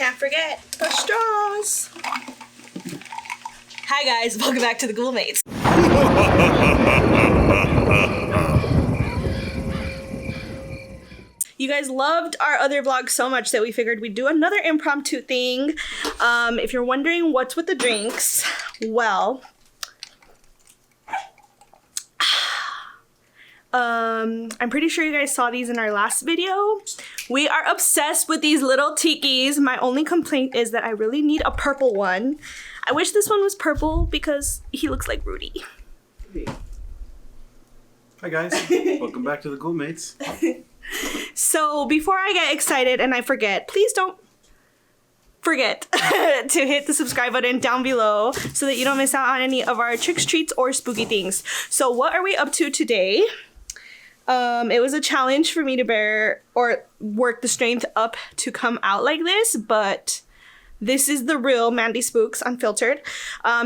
Can't forget the straws. Hi guys, welcome back to the Ghoulmates. You guys loved our other vlog so much that we figured we'd do another impromptu thing. If you're wondering what's with the drinks, well, I'm pretty sure you guys saw these in our last video. We are obsessed with these little tikis. My only complaint is that I really need a purple one. I wish this one was purple because he looks like Rudy. Hey. Hi guys, welcome back to the Ghoulmates. So before I get excited and I forget, please don't forget to hit the subscribe button down below so that you don't miss out on any of our tricks, treats, or spooky things. So what are we up to today? It was a challenge for me to bear or work the strength up to come out like this, but this is the real Mandy Spooks Unfiltered.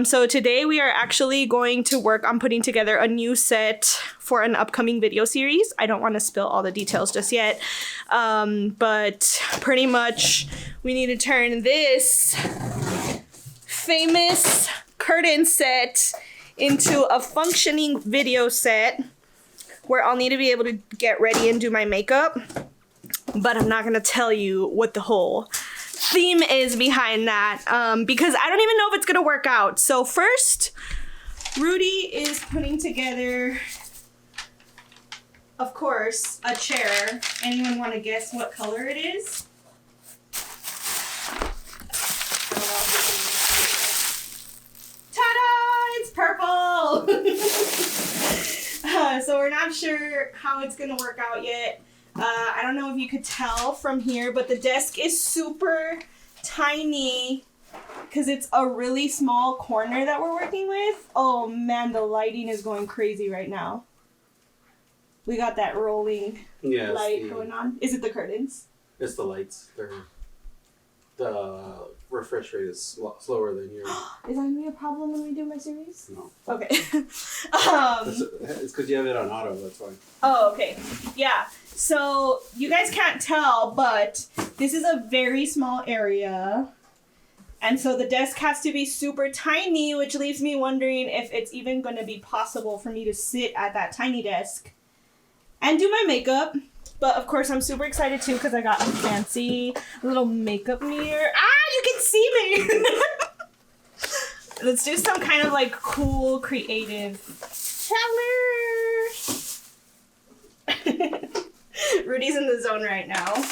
So today we are actually going to work on putting together a new set for an upcoming video series. I don't want to spill all the details just yet, but pretty much we need to turn this famous curtain set into a functioning video set where I'll need to be able to get ready and do my makeup, but I'm not gonna tell you what the whole theme is behind that because I don't even know if it's gonna work out. So first, Rudy is putting together, of course, a chair. Anyone want to guess what color it is? Ta-da! It's purple! So we're not sure how it's gonna work out yet. I don't know if you could tell from here, but the desk is super tiny because it's a really small corner that we're working with. Oh man, the lighting is going crazy right now. We got that rolling light going on. Is it the curtains? It's the lights. The refresh rate is slower than yours. Is that gonna be a problem when we do my series? No. Okay. It's because you have it on auto, that's why. Oh, okay. Yeah. So you guys can't tell, but this is a very small area. And so the desk has to be super tiny, which leaves me wondering if it's even going to be possible for me to sit at that tiny desk and do my makeup. But of course, I'm super excited too because I got a fancy little makeup mirror. Ah, you can see me! Let's do some kind of like cool, creative challenge. Rudy's in the zone right now.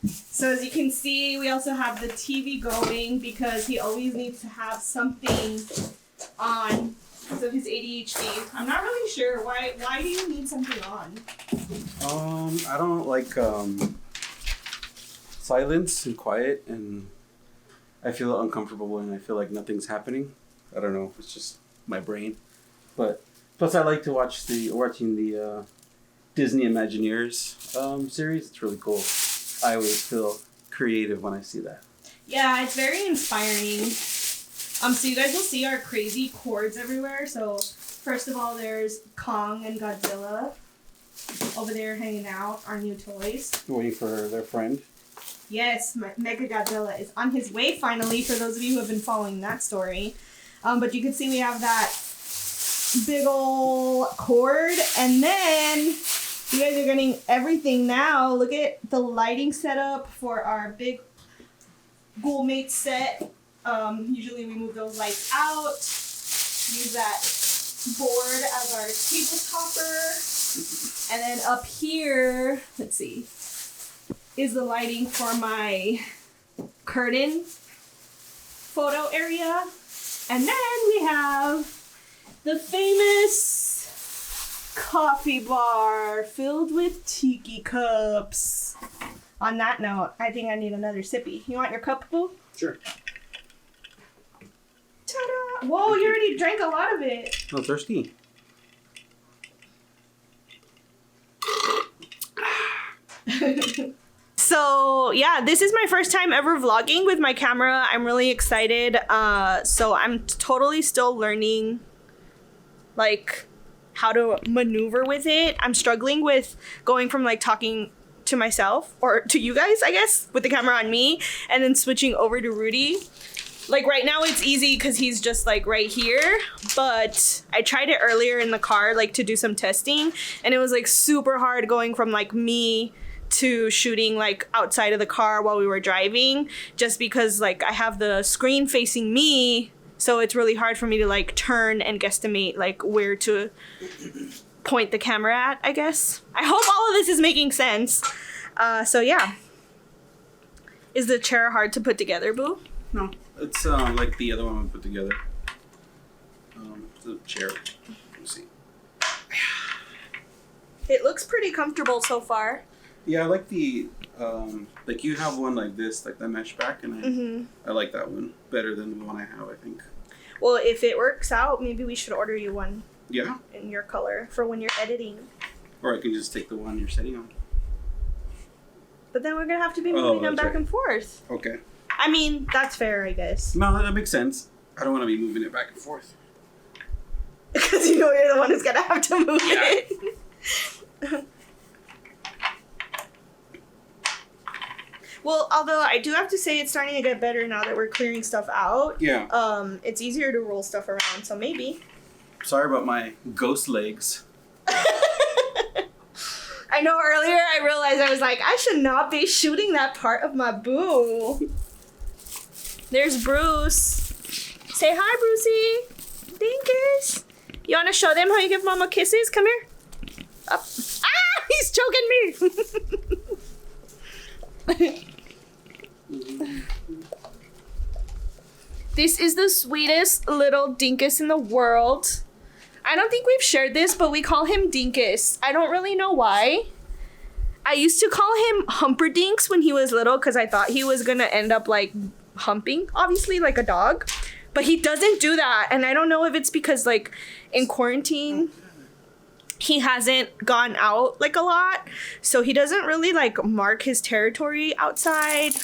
So as you can see, we also have the TV going because he always needs to have something on because of his ADHD. I'm not really sure. Why do you need something on? I don't like silence and quiet, and I feel uncomfortable when I feel like nothing's happening. I don't know. It's just my brain. But plus, I like to watching the Disney Imagineers series. It's really cool. I always feel creative when I see that. Yeah, it's very inspiring. So you guys will see our crazy cords everywhere. So first of all, there's Kong and Godzilla over there hanging out, our new toys. Waiting for their friend. Yes, Mega Godzilla is on his way finally, for those of you who have been following that story. But you can see we have that big ol' cord, and then you guys are getting everything now. Look at the lighting setup for our big Ghoulmates set. Usually we move those lights out, use that board as our table topper, and then up here, let's see, is the lighting for my curtain photo area. And then we have the famous coffee bar filled with tiki cups. On that note, I think I need another sippy. You want your cup, boo? Sure. Ta-da! Whoa, you already drank a lot of it. I'm thirsty. So yeah, this is my first time ever vlogging with my camera. I'm really excited. So I'm totally still learning like how to maneuver with it. I'm struggling with going from like talking to myself, or to you guys, I guess, with the camera on me, and then switching over to Rudy. Like right now it's easy because he's just like right here, but I tried it earlier in the car, like to do some testing, and it was like super hard going from like me to shooting like outside of the car while we were driving, just because like I have the screen facing me, so it's really hard for me to like turn and guesstimate like where to point the camera at, I guess. I hope all of this is making sense. So yeah. Is the chair hard to put together, Boo? No, it's like the other one we put together. The chair. Let me see. It looks pretty comfortable so far. Yeah, I like the like you have one like this, like the mesh back, and I like that one better than the one I have, I think. Well, if it works out, maybe we should order you one. Yeah. In your color for when you're editing. Or I can just take the one you're sitting on. But then we're gonna have to be moving them back and forth. Okay. I mean, that's fair, I guess. No, that makes sense. I don't want to be moving it back and forth. Because you know you're the one who's gonna have to move it. Well, although I do have to say it's starting to get better now that we're clearing stuff out. Yeah. It's easier to roll stuff around, so maybe. Sorry about my ghost legs. I know earlier I realized I was like, I should not be shooting that part of my boo. There's Bruce. Say hi, Brucey. Dinkus. You want to show them how you give Mama kisses? Come here. Up. Ah! He's choking me. This is the sweetest little dinkus in the world. I don't think we've shared this, but we call him Dinkus. I don't really know why. I used to call him Humperdinks when he was little because I thought he was going to end up like humping, obviously, like a dog. But he doesn't do that. And I don't know if it's because like in quarantine, he hasn't gone out like a lot. So he doesn't really like mark his territory outside.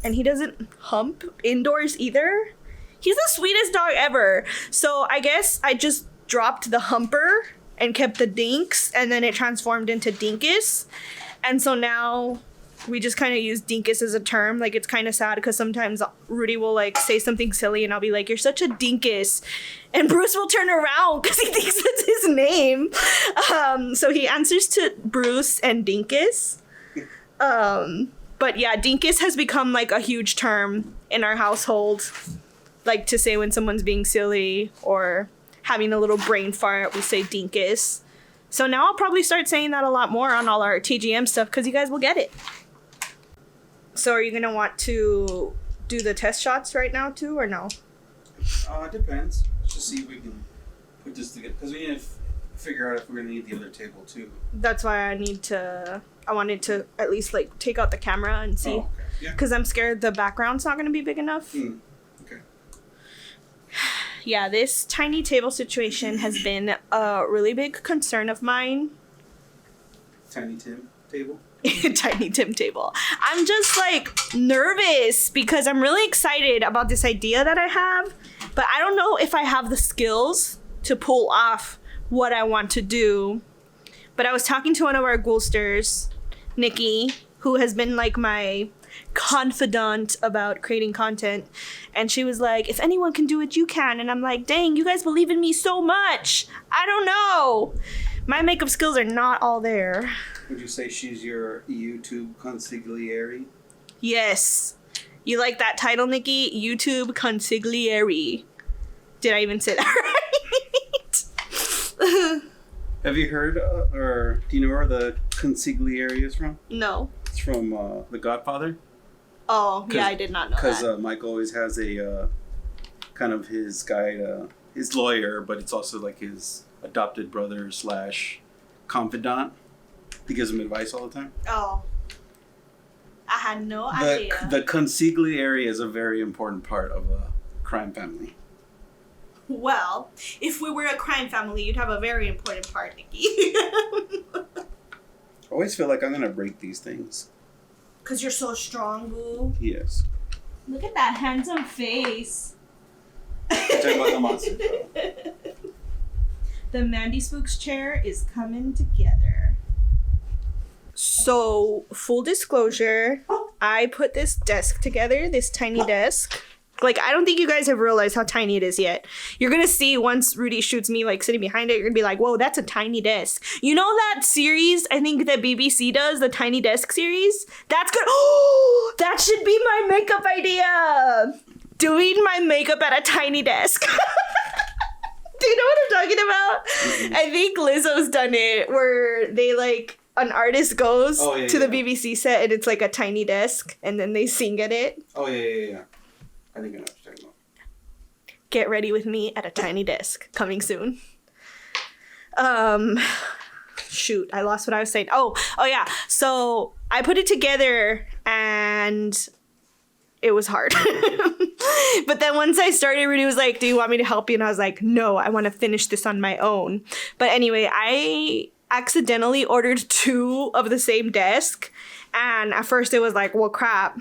And he doesn't hump indoors either. He's the sweetest dog ever. So I guess I just dropped the humper and kept the dinks, and then it transformed into dinkus. And so now we just kind of use dinkus as a term. Like, it's kind of sad because sometimes Rudy will like say something silly and I'll be like, you're such a dinkus, and Bruce will turn around because he thinks that's his name. So he answers to Bruce and Dinkus. But yeah, dinkus has become like a huge term in our household, like to say when someone's being silly or having a little brain fart, we say dinkus. So now I'll probably start saying that a lot more on all our TGM stuff because you guys will get it. So are you going to want to do the test shots right now too, or no? It depends. Let's just see if we can put this together. Because we need to figure out if we're going to need the other table too. That's why I wanted to at least like take out the camera and see. Oh, okay. Yeah. Because I'm scared the background's not going to be big enough. Okay. Yeah, this tiny table situation has been a really big concern of mine. Tiny Tim table? Tiny Tim table. I'm just like nervous because I'm really excited about this idea that I have, but I don't know if I have the skills to pull off what I want to do. But I was talking to one of our GHOULSTERs, Nikki, who has been like my confidant about creating content, and she was like, if anyone can do it, you can. And I'm like, dang, you guys believe in me so much. I don't know, my makeup skills are not all there. Would you say she's your YouTube consigliere? Yes. You like that title, Nikki? YouTube consigliere. Did I even say that right? Have you heard or do you know where the consigliere is from? No. It's from The Godfather. Oh, yeah, I did not know that. Because Mike always has a kind of his guy, his lawyer, but it's also like his adopted brother / confidant. He gives him advice all the time. Oh. I had no idea. The consigliere is a very important part of a crime family. Well, if we were a crime family, you'd have a very important part, Nikki. I always feel like I'm going to break these things. Because you're so strong, boo. Yes. Look at that handsome face. You're talking about the monster. The Mandy Spooks chair is coming together. So, full disclosure, I put this desk together, this tiny desk. Like, I don't think you guys have realized how tiny it is yet. You're gonna see once Rudy shoots me, like, sitting behind it, you're gonna be like, whoa, that's a tiny desk. You know that series, I think that BBC does, the Tiny Desk series? That's good. Oh, that should be my makeup idea. Doing my makeup at a tiny desk. Do you know what I'm talking about? I think Lizzo's done it, where they, like, an artist goes to the BBC set and it's like a tiny desk and then they sing at it. Oh, yeah. I think I know what you're talking about. Get ready with me at a tiny desk. Coming soon. Shoot, I lost what I was saying. Oh yeah. So I put it together and it was hard. But then once I started, Rudy was like, do you want me to help you? And I was like, no, I want to finish this on my own. But anyway, I accidentally ordered 2 of the same desk. And at first it was like, well, crap.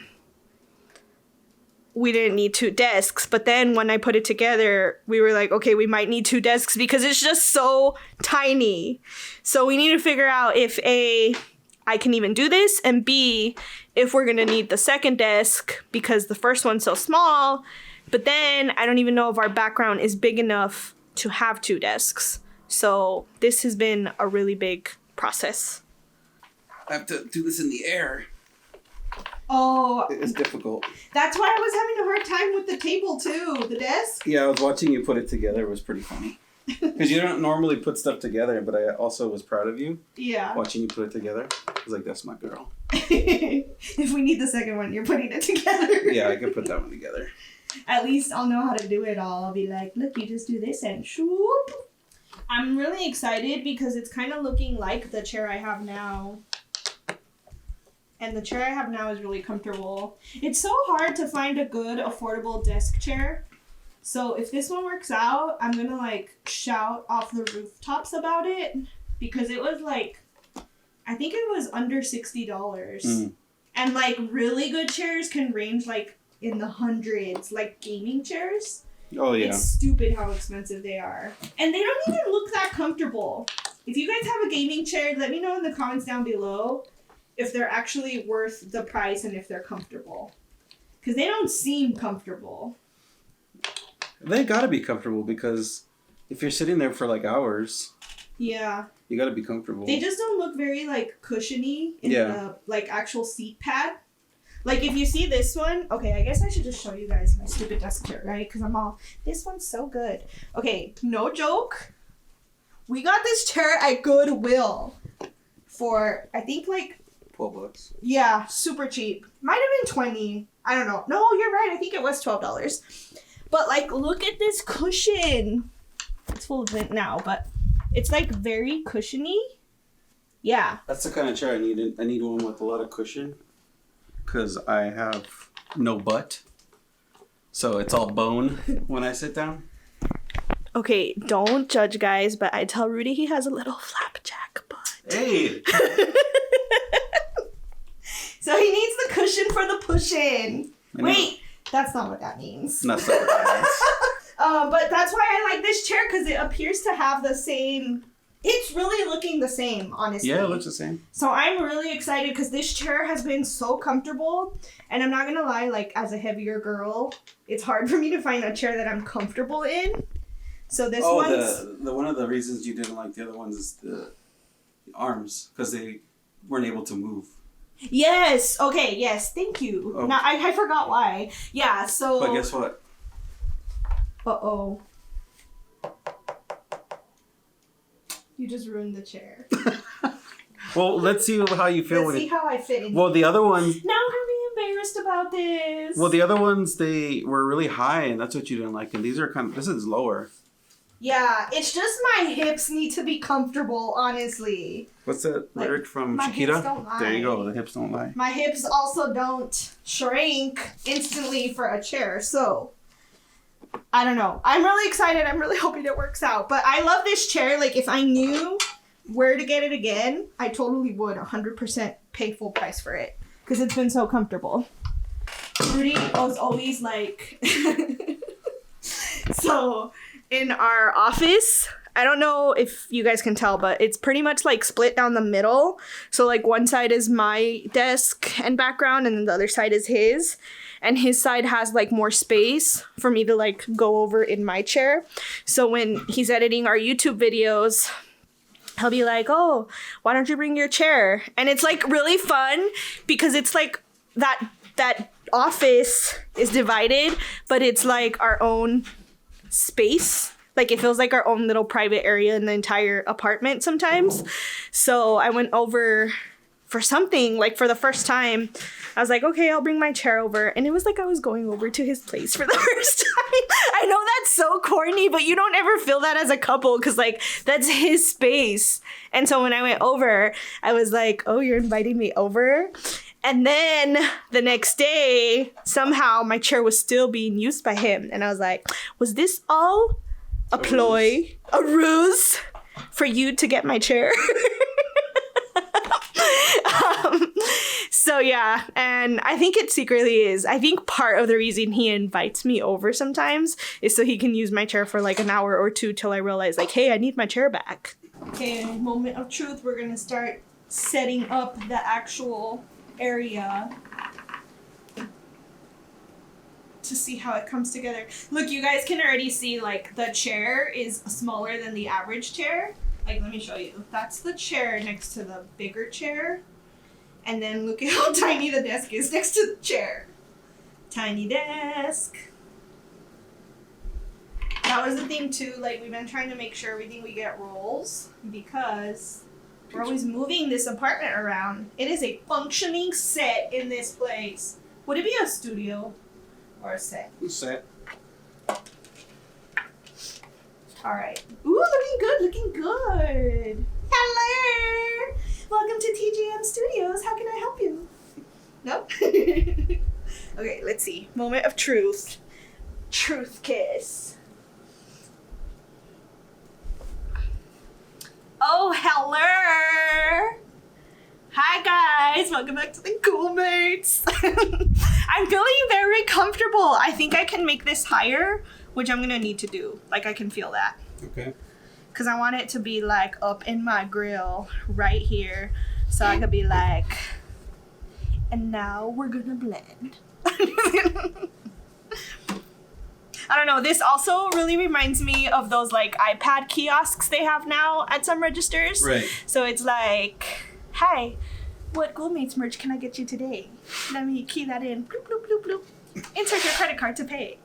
We didn't need 2 desks. But then when I put it together, we were like, okay, we might need 2 desks because it's just so tiny. So we need to figure out if A, I can even do this, and B, if we're going to need the second desk because the first one's so small. But then I don't even know if our background is big enough to have 2 desks. So this has been a really big process. I have to do this in the air. Oh, It's difficult. that's why I was having a hard time with the table too, the desk. Yeah, I was watching you put it together. It was pretty funny. Because you don't normally put stuff together, but I also was proud of you. Yeah. Watching you put it together. I was like, that's my girl. If we need the second one, you're putting it together. Yeah, I can put that one together. At least I'll know how to do it all. I'll be like, look, you just do this and shoop. I'm really excited because it's kind of looking like the chair I have now. And the chair I have now is really comfortable. It's so hard to find a good, affordable desk chair. So if this one works out, I'm going to like shout off the rooftops about it. Because it was like, I think it was under $60. And like really good chairs can range like in the hundreds, like gaming chairs. Oh, yeah. It's stupid how expensive they are. And they don't even look that comfortable. If you guys have a gaming chair, let me know in the comments down below if they're actually worth the price and if they're comfortable. Because they don't seem comfortable. They gotta be comfortable because if you're sitting there for like hours, yeah, you gotta be comfortable. They just don't look very like cushiony in the like actual seat pad. Like if you see this one, okay, I guess I should just show you guys my stupid desk chair, right? Because I'm all, this one's so good. Okay, no joke. We got this chair at Goodwill for, I think like $12. Yeah, super cheap. Might have been 20. I don't know. No, you're right. I think it was $12. But like, look at this cushion. It's full of lint now, but it's like very cushiony. Yeah. That's the kind of chair I need. I need one with a lot of cushion because I have no butt. So it's all bone when I sit down. Okay, don't judge, guys, but I tell Rudy he has a little flapjack butt. Hey! So he needs the cushion for the push-in. Wait, that's not what that means. That's not what that means. But that's why I like this chair, because it appears to have the same... It's really looking the same, honestly. Yeah, it looks the same. So I'm really excited, because this chair has been so comfortable. And I'm not going to lie, like, as a heavier girl, it's hard for me to find a chair that I'm comfortable in. So this one's... the one of the reasons you didn't like the other ones is the arms, because they weren't able to move. Yes. Okay. Yes. Thank you. Oh. Now I forgot why. Yeah. So. But guess what? Uh-oh. You just ruined the chair. Well, let's see how you feel Let's see how I fit in. Well, the other ones. Now I'm gonna be embarrassed about this. Well, the other ones, they were really high, and that's what you didn't like. And these are this is lower. Yeah, it's just my hips need to be comfortable, honestly. What's that lyric from my Shakira? hips don't lie. There you go. The hips don't lie. My hips also don't shrink instantly for a chair, so I don't know. I'm really excited. I'm really hoping it works out. But I love this chair. Like, if I knew where to get it again, I totally would 100% pay full price for it because it's been so comfortable. Rudy was always like... So... In our office, I don't know if you guys can tell, but it's pretty much like split down the middle. So like one side is my desk and background, and then the other side is his. And his side has like more space for me to like go over in my chair. So when he's editing our YouTube videos, he'll be like, oh, why don't you bring your chair? And it's like really fun because it's like that office is divided, but it's like our own space. Like it feels like our own little private area in the entire apartment sometimes. So I went over for something, like for the first time. I was like, okay, I'll bring my chair over. And it was like I was going over to his place for the first time. I know that's so corny, but you don't ever feel that as a couple because like that's his space. And so when I went over, I was like, oh, you're inviting me over? And then the next day, somehow my chair was still being used by him. And I was like, was this all a ploy, a ruse for you to get my chair? So yeah, and I think it secretly is. I think part of the reason he invites me over sometimes is so he can use my chair for like an hour or two till I realize like, hey, I need my chair back. Okay, moment of truth. We're gonna start setting up the actual area to see how it comes together. Look, you guys can already see like the chair is smaller than the average chair. Like, let me show you. That's the chair next to the bigger chair. And then look at how tiny the desk is next to the chair. Tiny desk. That was the thing too, like we've been trying to make sure everything we get rolls because we're always moving this apartment around. It is a functioning set in this place. Would it be a studio or a set? A set. All right. Ooh, looking good. Hello. Welcome to TGM Studios. How can I help you? Nope. Okay, let's see. Moment of truth. Truth kiss. Oh, hello. Hi, guys. Welcome back to the Cool Mates. I'm feeling very comfortable. I think I can make this higher, which I'm going to need to do. Like, I can feel that. Okay. Because I want it to be, like, up in my grill right here. So I could be like, and now we're going to blend. I don't know. This also really reminds me of those, like, iPad kiosks they have now at some registers. Right. So it's like, hi, what Goldmates merch can I get you today? Let me key that in. Bloop, bloop, bloop, bloop. Insert your credit card to pay.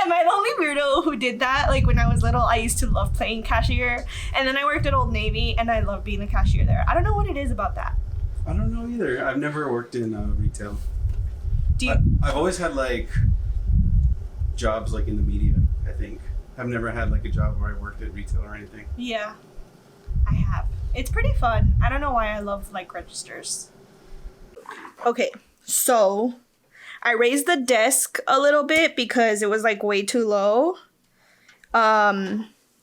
Am I the only weirdo who did that? Like when I was little, I used to love playing cashier. And then I worked at Old Navy and I loved being a cashier there. I don't know what it is about that. I don't know either. I've never worked in retail. Do you? I've always had like jobs like in the media, I think. I've never had like a job where I worked at retail or anything. Yeah, I have. It's pretty fun. I don't know why I love like registers. Okay, so I raised the desk a little bit because it was like way too low.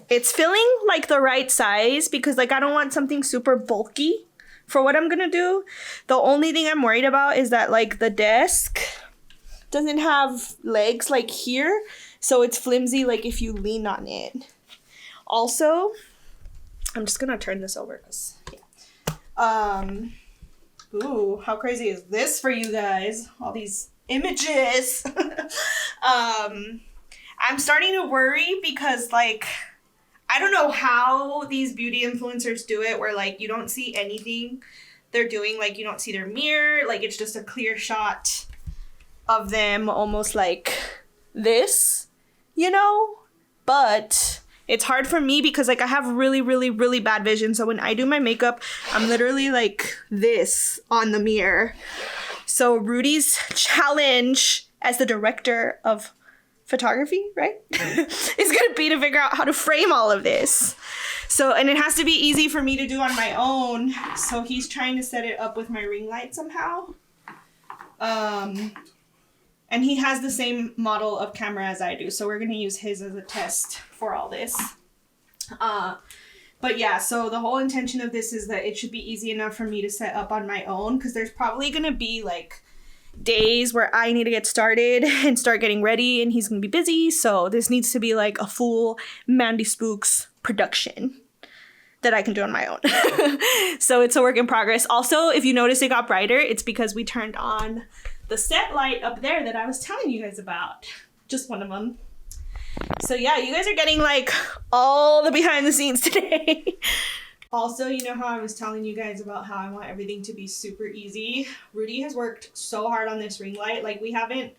It's feeling like the right size because like I don't want something super bulky for what I'm gonna do. The only thing I'm worried about is that like the desk doesn't have legs like here, so it's flimsy like if you lean on it. Also, I'm just gonna turn this over because yeah. Ooh, how crazy is this for you guys? All these images. I'm starting to worry because like I don't know how these beauty influencers do it where like you don't see anything they're doing, like you don't see their mirror, like it's just a clear shot of them almost like this, you know? But it's hard for me because like I have really, really, really bad vision. So when I do my makeup, I'm literally like this on the mirror. So Rudy's challenge as the director of photography, right? is gonna be to figure out how to frame all of this. So, and it has to be easy for me to do on my own. So he's trying to set it up with my ring light somehow. And he has the same model of camera as I do. So we're gonna use his as a test for all this. But yeah, so the whole intention of this is that it should be easy enough for me to set up on my own because there's probably gonna be like days where I need to get started and start getting ready, and he's gonna be busy. So this needs to be like a full Mandy Spooks production that I can do on my own. So it's a work in progress. Also, if you notice it got brighter, it's because we turned on the set light up there that I was telling you guys about. Just one of them. So yeah, you guys are getting like all the behind the scenes today. Also, you know how I was telling you guys about how I want everything to be super easy? Rudy has worked so hard on this ring light. Like, we haven't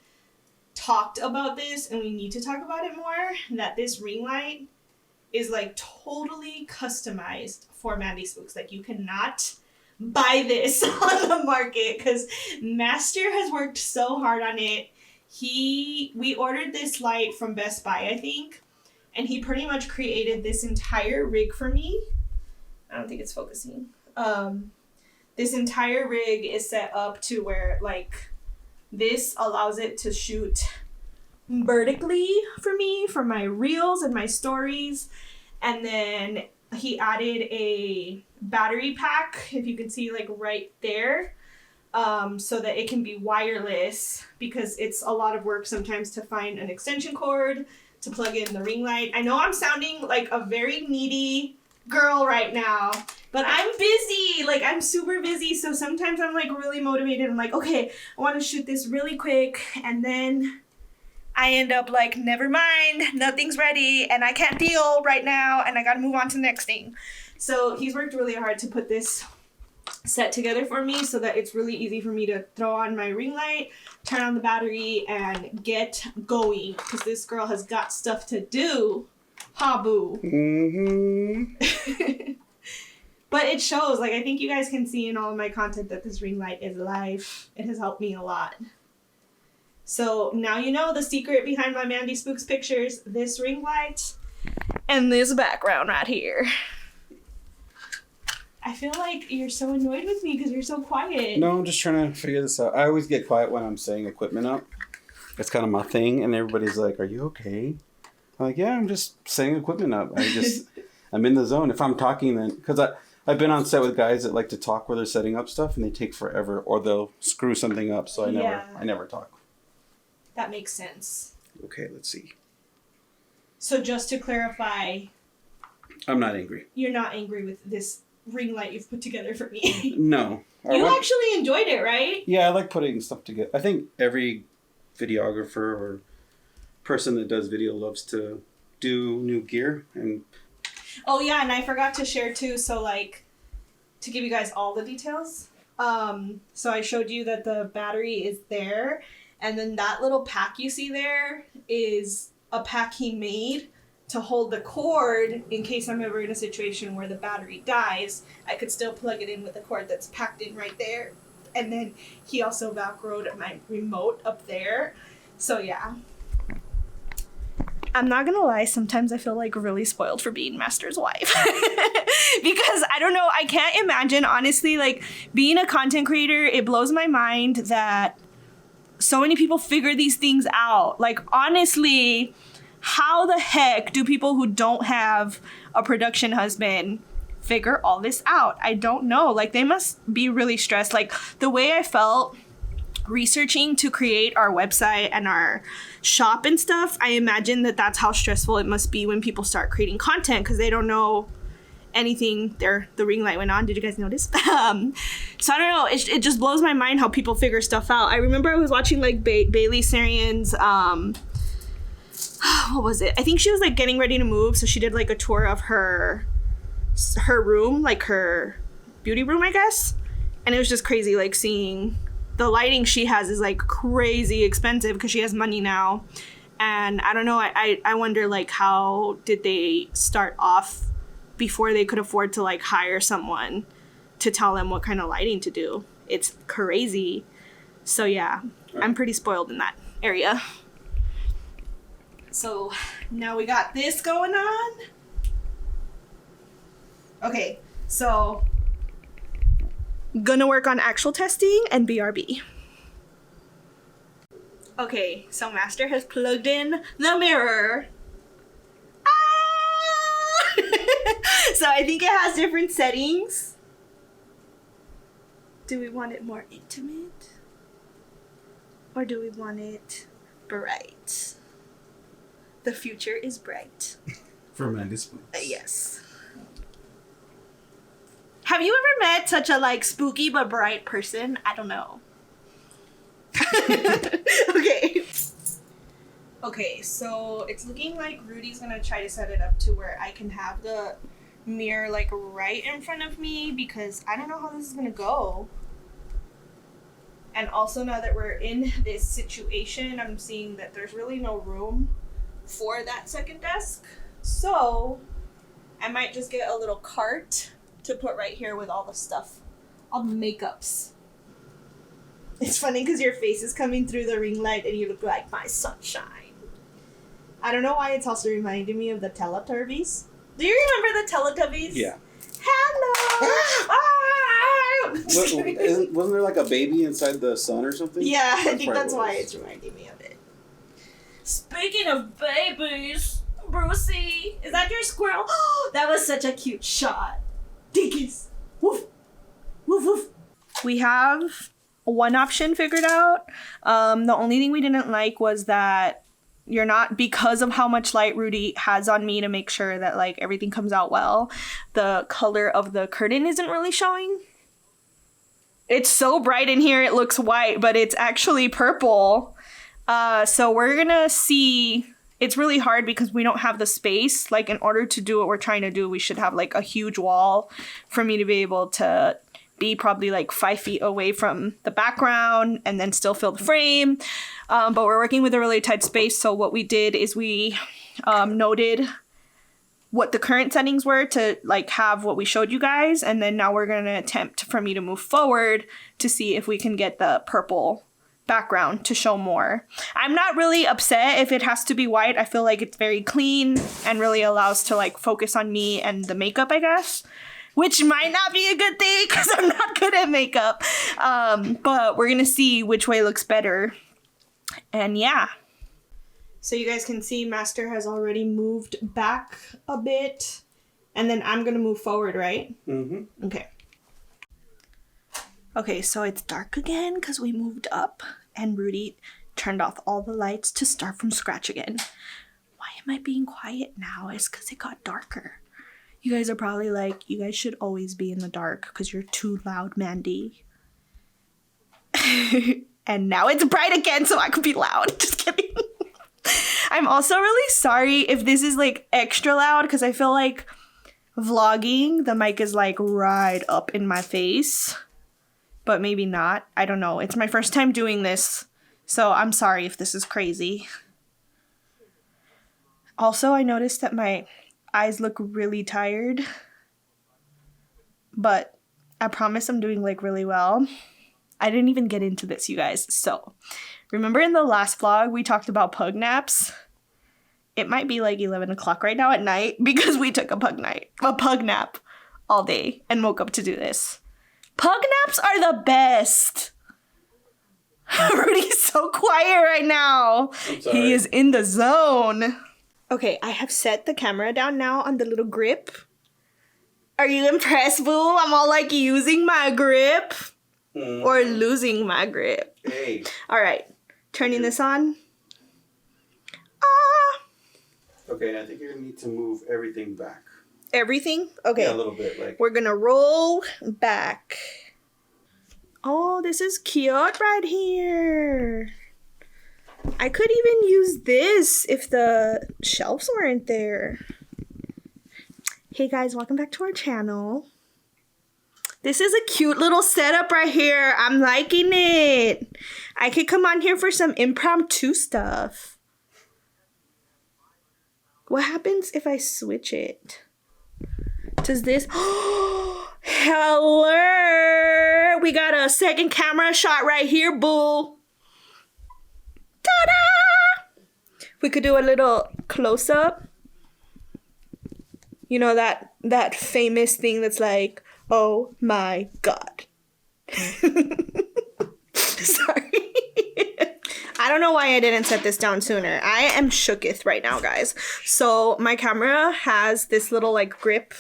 talked about this, and we need to talk about it more, that this ring light is like totally customized for Mandy Spooks. Like, you cannot buy this on the market because Master has worked so hard on it. We ordered this light from Best Buy, I think, and he pretty much created this entire rig for me. I don't think it's focusing. This entire rig is set up to where like this allows it to shoot vertically for me for my reels and my stories. And then he added a battery pack, if you can see like right there, so that it can be wireless, because it's a lot of work sometimes to find an extension cord to plug in the ring light. I know I'm sounding like a very needy girl right now, but I'm busy. Like, I'm super busy, so sometimes I'm like really motivated. I'm like, okay, I want to shoot this really quick, and then I end up like, never mind, nothing's ready and I can't deal right now and I gotta move on to the next thing. So he's worked really hard to put this set together for me so that it's really easy for me to throw on my ring light, turn on the battery, and get going, because this girl has got stuff to do. Ha boo. Mm-hmm. But it shows. Like, I think you guys can see in all of my content that this ring light is life. It has helped me a lot. So now you know the secret behind my Mandy Spooks pictures. This ring light and this background right here. I feel like you're so annoyed with me because you're so quiet. No, I'm just trying to figure this out. I always get quiet when I'm setting equipment up. It's kind of my thing, and everybody's like, "Are you okay?" I'm like, "Yeah, I'm just setting equipment up. I'm in the zone." If I'm talking, then because I've been on set with guys that like to talk where they're setting up stuff, and they take forever, or they'll screw something up. So I never talk. That makes sense. Okay, let's see. So just to clarify, I'm not angry. You're not angry with this ring light you've put together for me? No. You actually enjoyed it, right? Yeah, I like putting stuff together. I think every videographer or person that does video loves to do new gear. And oh yeah, and I forgot to share too, so like, to give you guys all the details. So I showed you that the battery is there, and then that little pack you see there is a pack he made to hold the cord in case I'm ever in a situation where the battery dies. I could still plug it in with the cord that's packed in right there. And then he also Velcroed my remote up there. So yeah. I'm not gonna lie, sometimes I feel like really spoiled for being Master's wife. Because I don't know, I can't imagine, honestly, like being a content creator, it blows my mind that so many people figure these things out. Like, honestly, how the heck do people who don't have a production husband figure all this out? I don't know. Like, they must be really stressed. Like, the way I felt researching to create our website and our shop and stuff, I imagine that that's how stressful it must be when people start creating content because they don't know anything. The ring light went on. Did you guys notice? So I don't know. It just blows my mind how people figure stuff out. I remember I was watching like Bailey Sarian's what was it? I think she was like getting ready to move, so she did like a tour of her room, like her beauty room, I guess. And it was just crazy, like seeing the lighting she has is like crazy expensive because she has money now. And I don't know, I wonder like how did they start off before they could afford to like hire someone to tell them what kind of lighting to do. It's crazy. So yeah, I'm pretty spoiled in that area. So now we got this going on. Okay, so gonna work on actual testing and BRB. Okay, so Master has plugged in the mirror. Ah! So I think it has different settings. Do we want it more intimate? Or do we want it bright? The future is bright. For Mandy Spooks. Yes. Have you ever met such a like spooky but bright person? I don't know. Okay. Okay, so it's looking like Rudy's gonna try to set it up to where I can have the mirror like right in front of me because I don't know how this is gonna go. And also now that we're in this situation, I'm seeing that there's really no room for that second desk. So I might just get a little cart to put right here with all the stuff, all the makeups. It's funny because your face is coming through the ring light and you look like my sunshine. I don't know why it's also reminding me of the Teletubbies. Do you remember the Teletubbies? Yeah. Hello! Wasn't there like a baby inside the sun or something? Yeah, I think that's why it's reminding me of it. Speaking of babies, Brucey, is that your squirrel? That was such a cute shot. Dinkies. Woof. Woof woof. We have one option figured out. The only thing we didn't like was that you're not, because of how much light Rudy has on me to make sure that like everything comes out well, the color of the curtain isn't really showing. It's so bright in here it looks white, but it's actually purple. So we're gonna see. It's really hard because we don't have the space. Like in order to do what we're trying to do, we should have like a huge wall for me to be able to be probably like 5 feet away from the background and then still fill the frame. But we're working with a really tight space. So what we did is we noted what the current settings were to like have what we showed you guys. And then now we're going to attempt for me to move forward to see if we can get the purple background to show more. I'm not really upset if it has to be white. I feel like it's very clean and really allows to like focus on me and the makeup, I guess. Which might not be a good thing because I'm not good at makeup. But we're going to see which way looks better. And yeah. So you guys can see Master has already moved back a bit. And then I'm going to move forward, right? Mm-hmm. Okay. Okay, so it's dark again because we moved up. And Rudy turned off all the lights to start from scratch again. Why am I being quiet now? It's because it got darker. You guys are probably like, you guys should always be in the dark because you're too loud, Mandy. And now it's bright again so I could be loud. Just kidding. I'm also really sorry if this is like extra loud because I feel like vlogging, the mic is like right up in my face. But maybe not. I don't know. It's my first time doing this. So I'm sorry if this is crazy. Also, I noticed that my eyes look really tired, but I promise I'm doing like really well. I didn't even get into this, you guys. So remember in the last vlog we talked about pug naps? It might be like 11 o'clock right now at night because we took a pug nap all day and woke up to do this. Pug naps are the best. Rudy's so quiet right now. He is in the zone. Okay, I have set the camera down now on the little grip. Are you impressed, boo? I'm all like using my grip or losing my grip. Hey. All right, turning this on. Okay, I think you're gonna need to move everything back. Everything? Okay. Yeah, a little bit. Like we're gonna roll back. Oh, this is cute right here. I could even use this if the shelves weren't there. Hey guys, welcome back to our channel. This is a cute little setup right here. I'm liking it. I could come on here for some impromptu stuff. What happens if I switch it? Does this... Hello! We got a second camera shot right here, boo. Ta-da! We could do a little close-up. You know that famous thing that's like, oh my god. Sorry. I don't know why I didn't set this down sooner. I am shooketh right now, guys. So my camera has this little like grip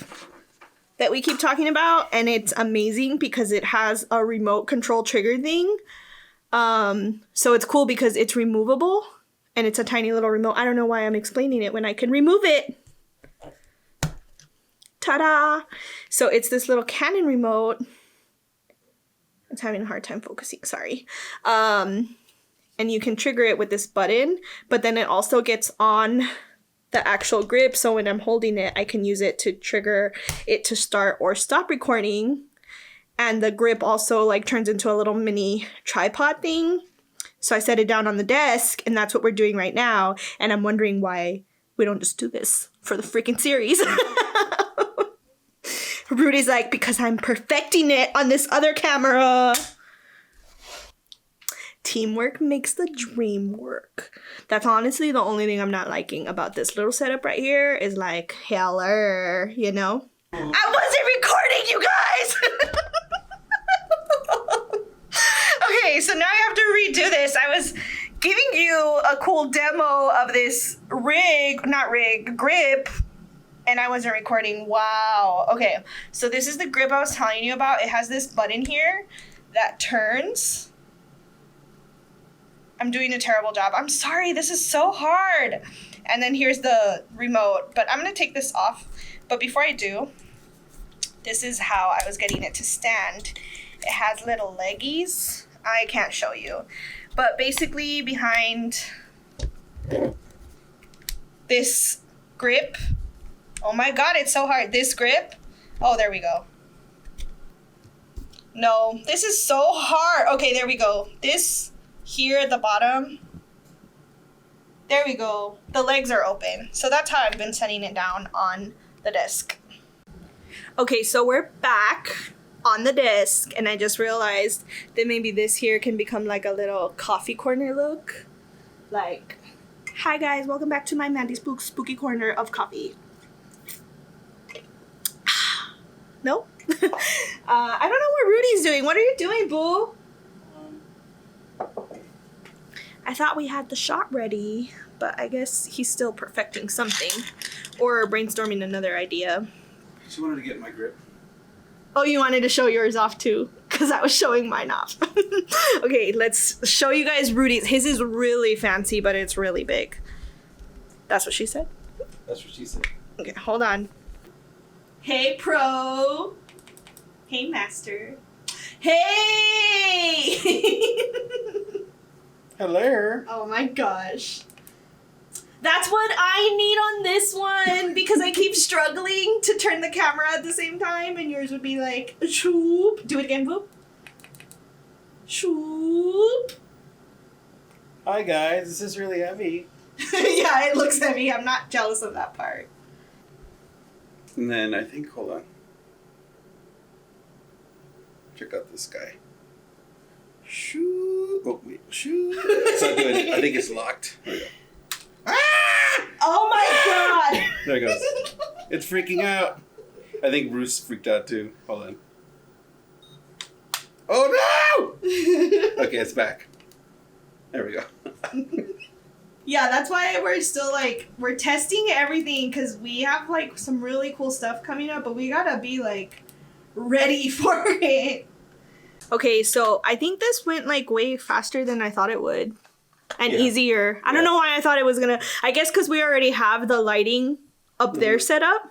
that we keep talking about, and it's amazing because it has a remote control trigger thing. So it's cool because it's removable and it's a tiny little remote. I don't know why I'm explaining it when I can remove it. Ta-da! So it's this little Canon remote. It's having a hard time focusing, sorry. And you can trigger it with this button, but then it also gets on the actual grip, so when I'm holding it, I can use it to trigger it to start or stop recording. And the grip also like turns into a little mini tripod thing. So I set it down on the desk, and that's what we're doing right now. And I'm wondering why we don't just do this for the freaking series. Rudy's like, because I'm perfecting it on this other camera. Teamwork makes the dream work. That's honestly the only thing I'm not liking about this little setup right here is like, heller, you know? I wasn't recording, you guys! Okay, so now I have to redo this. I was giving you a cool demo of this grip, and I wasn't recording. Wow. Okay, so this is the grip I was telling you about. It has this button here that turns. I'm doing a terrible job. I'm sorry, this is so hard. And then here's the remote, but I'm gonna take this off. But before I do, this is how I was getting it to stand. It has little leggies. I can't show you. But basically behind this grip, oh my God, it's so hard. This grip, oh, there we go. No, this is so hard. Okay, there we go. This here at the bottom, there we go. The legs are open. So that's how I've been setting it down on the desk. Okay, so we're back on the desk, and I just realized that maybe this here can become like a little coffee corner look. Like, hi guys, welcome back to my Mandy Spooks spooky corner of coffee. Nope. I don't know what Rudy's doing. What are you doing, boo? I thought we had the shot ready, but I guess he's still perfecting something or brainstorming another idea. She wanted to get my grip. Oh, you wanted to show yours off too? Because I was showing mine off. Okay, let's show you guys Rudy's. His is really fancy, but it's really big. That's what she said? That's what she said. Okay, hold on. Hey, pro. Hey, master. Hey! Hello. Oh my gosh. That's what I need on this one because I keep struggling to turn the camera at the same time, and yours would be like, shoop. Do it again, Boop. Shoop. Hi guys, this is really heavy. Yeah, it looks heavy. I'm not jealous of that part. And then I think, hold on. Check out this guy. Shoo. Oh, wait. Shoo. It's not doing it. I think it's locked. There we go. Ah! Oh my God. There it goes. It's freaking out. I think Bruce freaked out too. Hold on. Oh no! Okay, it's back. There we go. Yeah, that's why we're still like, we're testing everything because we have like some really cool stuff coming up, but we gotta be like ready for it. Okay, so I think this went like way faster than I thought it would. And easier. I don't know why I thought it was gonna, I guess because we already have the lighting up there set up.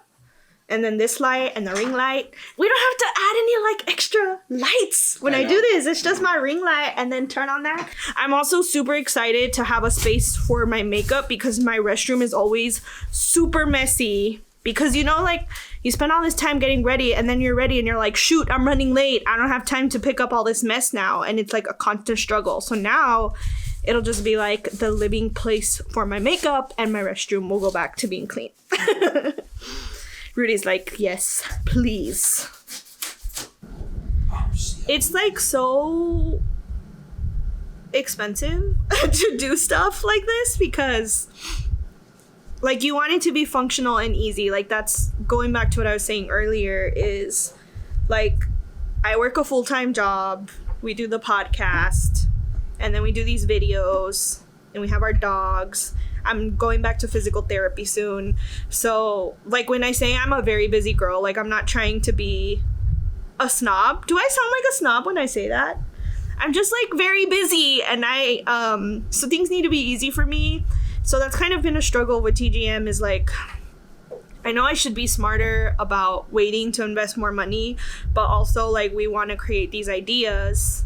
And then this light and the ring light. We don't have to add any like extra lights when I do this. It's just my ring light and then turn on that. I'm also super excited to have a space for my makeup because my restroom is always super messy. Because you know, like, you spend all this time getting ready and then you're ready and you're like, shoot, I'm running late. I don't have time to pick up all this mess now. And it's like a constant struggle. So now it'll just be like the living place for my makeup and my restroom will go back to being clean. Rudy's like, yes, please. It's like so expensive to do stuff like this because like you want it to be functional and easy. Like that's going back to what I was saying earlier is like I work a full-time job. We do the podcast and then we do these videos and we have our dogs. I'm going back to physical therapy soon. So, like, when I say I'm a very busy girl, like, I'm not trying to be a snob. Do I sound like a snob when I say that? I'm just like very busy, and so things need to be easy for me. So that's kind of been a struggle with TGM, is like, I know I should be smarter about waiting to invest more money, but also like we want to create these ideas.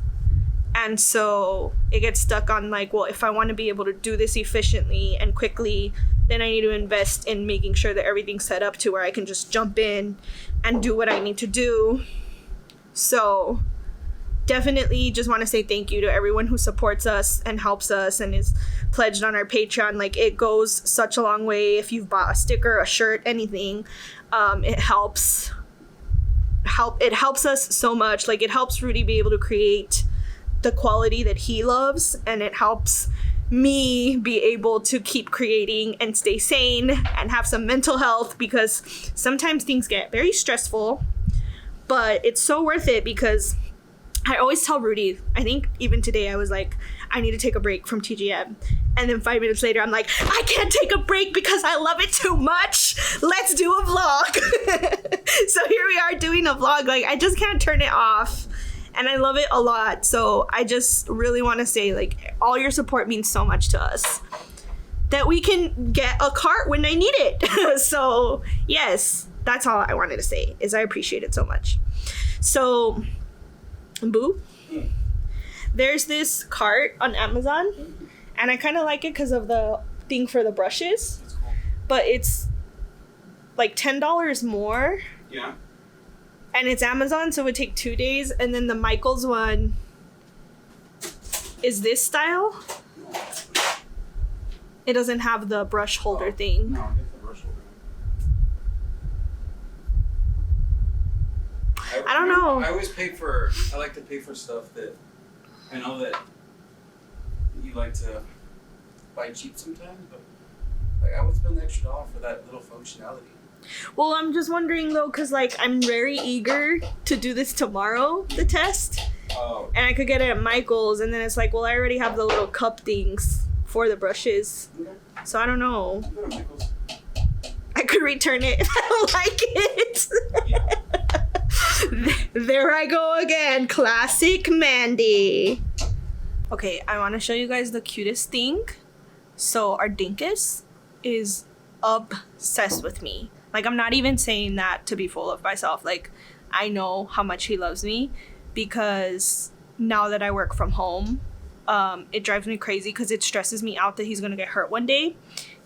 And so it gets stuck on like, well, if I want to be able to do this efficiently and quickly, then I need to invest in making sure that everything's set up to where I can just jump in and do what I need to do. So definitely just want to say thank you to everyone who supports us and helps us and is pledged on our Patreon. Like, it goes such a long way. If you've bought a sticker, a shirt, anything, it helps us so much. Like, it helps Rudy be able to create the quality that he loves, and it helps me be able to keep creating and stay sane and have some mental health, because sometimes things get very stressful, but it's so worth it. Because I always tell Rudy, I think even today I was like, I need to take a break from TGM. And then 5 minutes later, I'm like, I can't take a break because I love it too much. Let's do a vlog. So here we are doing a vlog. Like, I just can't turn it off. And I love it a lot. So I just really want to say, like, all your support means so much to us, that we can get a cart when I need it. So yes, that's all I wanted to say, is I appreciate it so much. So, Boo, there's this cart on Amazon, and I kind of like it because of the thing for the brushes. That's cool. But it's like $10 more. Yeah. And it's Amazon, so it would take 2 days. And then the Michaels one is this style. It doesn't have the brush holder thing. No, get the brush holder. I don't know. I like to pay for stuff that I know that you like to buy cheap sometimes, but like, I would spend the extra $1 for that little functionality. Well, I'm just wondering though, because like I'm very eager to do this tomorrow, the test. Oh. And I could get it at Michael's, and then it's like, well, I already have the little cup things for the brushes. Okay. So I don't know. Go to Michael's. I could return it if I don't like it. Yeah. There I go again. Classic Mandy. Okay, I want to show you guys the cutest thing. So our Dinkus is obsessed with me. Like, I'm not even saying that to be full of myself. Like, I know how much he loves me, because now that I work from home, it drives me crazy because it stresses me out that he's going to get hurt one day.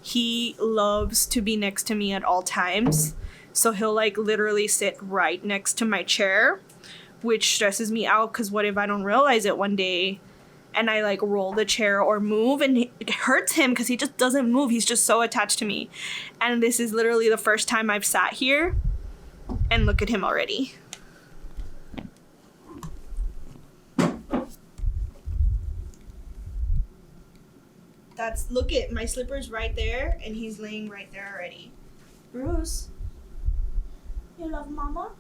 He loves to be next to me at all times. So he'll like literally sit right next to my chair, which stresses me out because what if I don't realize it one day and I like roll the chair or move, and it hurts him because he just doesn't move. He's just so attached to me. And this is literally the first time I've sat here, and look at him already. Look at my slipper's right there, and he's laying right there already. Bruce, you love mama?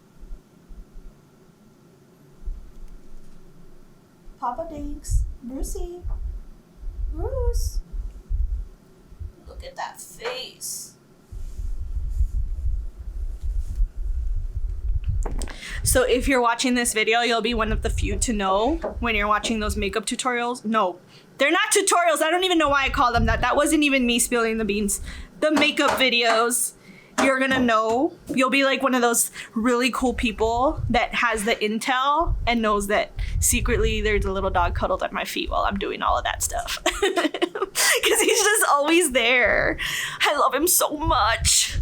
Papa Dinks. Brucey. Bruce. Look at that face. So if you're watching this video, you'll be one of the few to know when you're watching those makeup tutorials. No, they're not tutorials. I don't even know why I call them that. That wasn't even me spilling the beans. The makeup videos. You're gonna know. You'll be like one of those really cool people that has the intel and knows that secretly there's a little dog cuddled at my feet while I'm doing all of that stuff. Because he's just always there. I love him so much.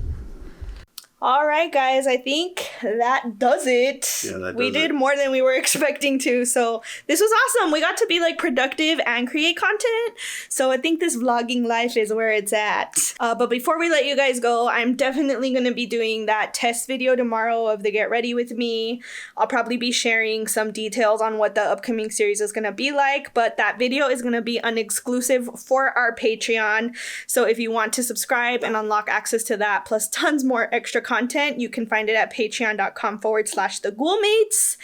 All right, guys, I think that does it. Yeah, that we did more than we were expecting to. So this was awesome. We got to be like productive and create content. So I think this vlogging life is where it's at. But before we let you guys go, I'm definitely going to be doing that test video tomorrow of the Get Ready With Me. I'll probably be sharing some details on what the upcoming series is going to be like. But that video is going to be an exclusive for our Patreon. So if you want to subscribe and unlock access to that, plus tons more extra content, you can find it at patreon.com/theghoulmates.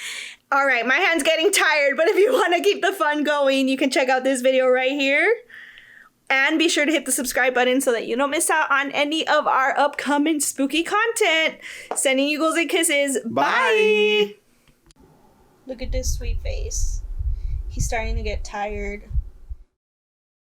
All right, my hand's getting tired, but if you want to keep the fun going, you can check out this video right here. And be sure to hit the subscribe button so that you don't miss out on any of our upcoming spooky content. Sending you ghouls and kisses. Bye. Look at this sweet face. he's starting to get tired